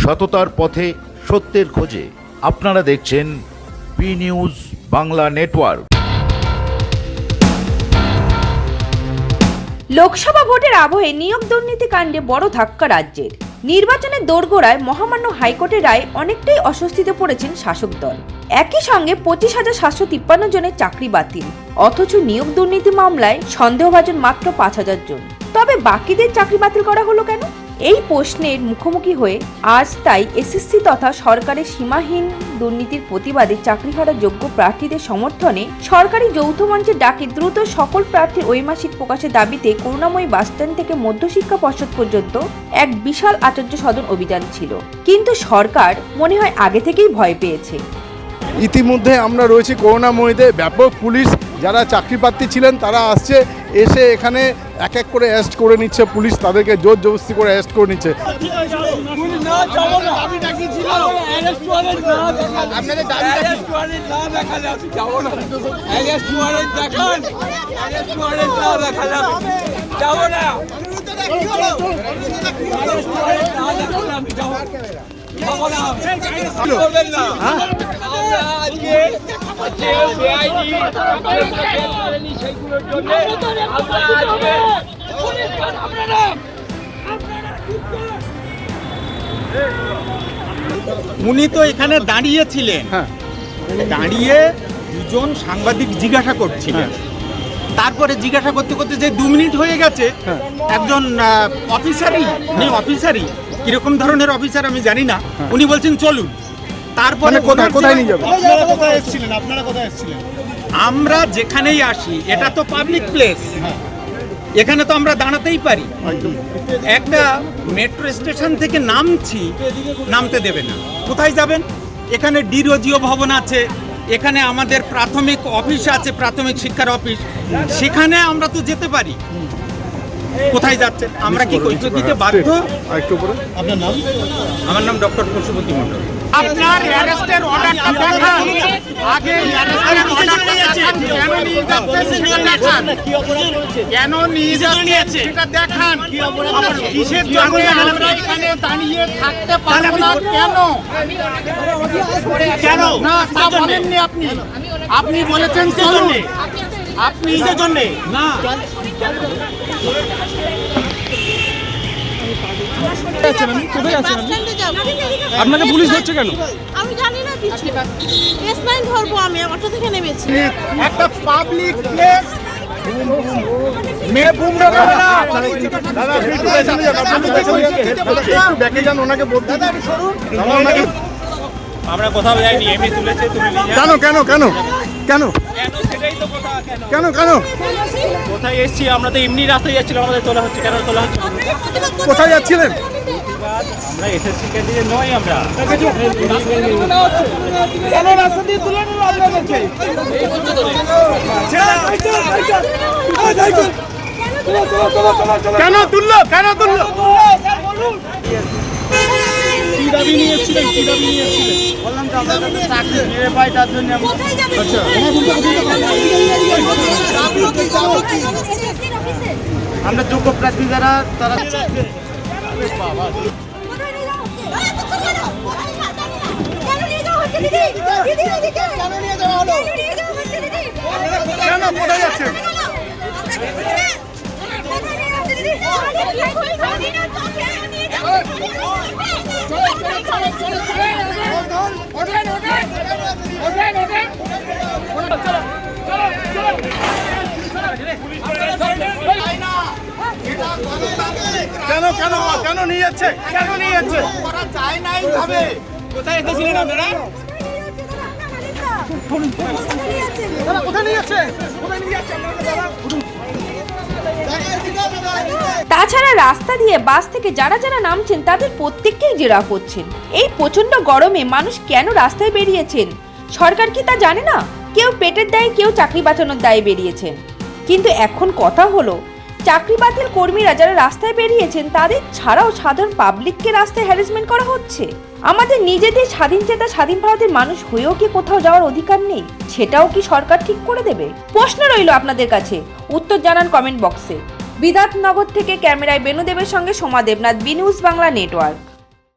সততার পথে সত্যের খোঁজে আপনারা দেখছেন বি নিউজ বাংলা নেটওয়ার্ক। লোকসভা ভোটের আবহে নিয়োগ দুর্নীতি কাণ্ডে বড় ধাক্কা রাজ্যের। নির্বাচনের দোরগোড়ায় মহামান্য হাইকোর্টের রায় অনেকটাই অস্বস্তিতে পড়েছেন শাসক দল। একই সঙ্গে 25,753 জনের চাকরি বাতিল, অথচ নিয়োগ দুর্নীতি মামলায় সন্দেহভাজন মাত্র 5,000 জন। তবে বাকিদের চাকরি বাতিল করা হলো কেন? এই প্রশ্নের মুখোমুখি হয়ে আজ তাই এসএসসি তথা সরকারের সীমাহীন দুর্নীতির প্রতিবাদে চাকরিহারা যোগ্য প্রার্থীদের সমর্থনে সরকারি যৌথ মঞ্চের ডাকে দ্রুত সকল প্রার্থীর ঐমাসিক প্রকাশের দাবিতে করুণাময়ী বাসস্ট্যান্ড থেকে মধ্যশিক্ষা পর্ষদ পর্যন্ত এক বিশাল আচার্য সদন অভিযান ছিল। কিন্তু সরকার মনে হয় আগে থেকেই ভয় পেয়েছে। ইতিমধ্যে আমরা রয়েছি করুণাময়ীতে। ব্যাপক পুলিশ, যারা চাকরি প্রার্থী ছিলেন তারা আসছে, এসে এখানে এক এক করে অ্যারেস্ট করে নিচ্ছে পুলিশ, তাদেরকে জোর জবরদস্তি করে অ্যারেস্ট করে নিচ্ছে। উনি তো এখানে দাঁড়িয়েছিলেন, দাঁড়িয়ে দুজন সাংবাদিক জিজ্ঞাসা করছিলেন। তারপরে জিজ্ঞাসা করতে করতে যে 2 মিনিট হয়ে গেছে, একজন অফিসারই কিরকম ধরনের অফিসার আমি জানি না, উনি বলছেন চলুন। তারপরে কোথায় নিয়ে যাবেন? আমরা যেখানেই আসি, এটা তো পাবলিক প্লেস, এখানে তো আমরা দাঁড়াতেই পারি। একটা মেট্রো স্টেশন থেকে নামতে দেবে না। কোথায় যাবেন? এখানে ডিরোজিও ভবন আছে, এখানে আমাদের প্রাথমিক অফিস আছে, প্রাথমিক শিক্ষার অফিস, সেখানে আমরা তো যেতে পারি। কোথায় যাচ্ছেন? আমরা কি কৈফিয়ত দিতে বাধ্য? আপনার নাম? আমার নাম ডক্টর পশুপতি মণ্ডল। আপনার অ্যারেস্টের অর্ডারটা দেখান, আগে অ্যারেস্টের অর্ডারটা দেখান, কেন নিয়ে যাচ্ছেন কেন নিয়ে যাচ্ছেন সেটা দেখান। কিসের জন্য আমরা এখানে দাঁড়িয়ে থাকতে পারবো না? কেন না তা বলেননি আপনি। আপনি বলেছেন চলুন, আপনি কিসের জন্য না আপনাকে পুলিশ ধরছে কেন? আমি জানি না কিছু। S9 ধরবো আমি, অটো থেকে নেমেছি। একটা পাবলিক প্লেস মেয়ে বুমরা করে না। দাদা দেখে যান, ওনাকে বলতে আমরা কোথাও যাইনি, এমনি তুলেছে, তুলে নিয়ে কেন কেন কেন কেন সেটাই তো কথা। কেন কেন কোথায় এসেছি? আমরা তো এমনি রাস্তায় যাচ্ছিলাম, আমাদের তোলা হচ্ছে। কেন তোলা হচ্ছে? কোথায় যাচ্ছিলেন? আমরা এসএসসি কে দিয়ে নয়, আমরা কেন রাস্তা দিয়ে তুলে নিল আপনাদেরকে? কেন তুললো? কেন তুললো? কি দাবি নিয়েছিলেন? কি দাবি নিয়েছিলেন? বললাম তো আমরা চাকরি মেরে পাই, তার জন্য। আচ্ছা, আমরা যোগ্য প্রার্থী যারা, তারা কেন কোথায় যাচ্ছেন? কেন কেন কেন নিয়ে যাচ্ছে? কেন নিয়ে যাচ্ছে? কোথায় এসেছিলেন আপনারা? কোথায় নিয়ে যাচ্ছে? তাছাড়া রাস্তা দিয়ে বাস থেকে যারা যারা নামছেন তাদের প্রত্যেককেই জেরা করছেন। এই প্রচন্ড গরমে মানুষ কেন রাস্তায় বেরিয়েছেন সরকার কি তা জানে না? কেউ পেটের দায়ে, কেউ চাকরি বাঁচানোর দায়ে বেরিয়েছেন। কিন্তু এখন কথা হলো, চাকরি বাতিল কর্মীরা যারা রাস্তায় বেরিয়েছেন তাদের ছাড়াও সাধারণ পাবলিককে রাস্তায় হ্যারাসমেন্ট করা হচ্ছে। আমাদের নিজেদের স্বাধীন চেতা স্বাধীন ভারতের মানুষ হয়েও কি কোথাও যাওয়ার অধিকার নেই? সেটাও কি সরকার ঠিক করে দেবে? প্রশ্ন রইল আপনাদের কাছে, উত্তর জানান কমেন্ট বক্সে। বিধাননগর থেকে ক্যামেরায় বেনুদেবের সঙ্গে Soma Debnath, B news Bangla network.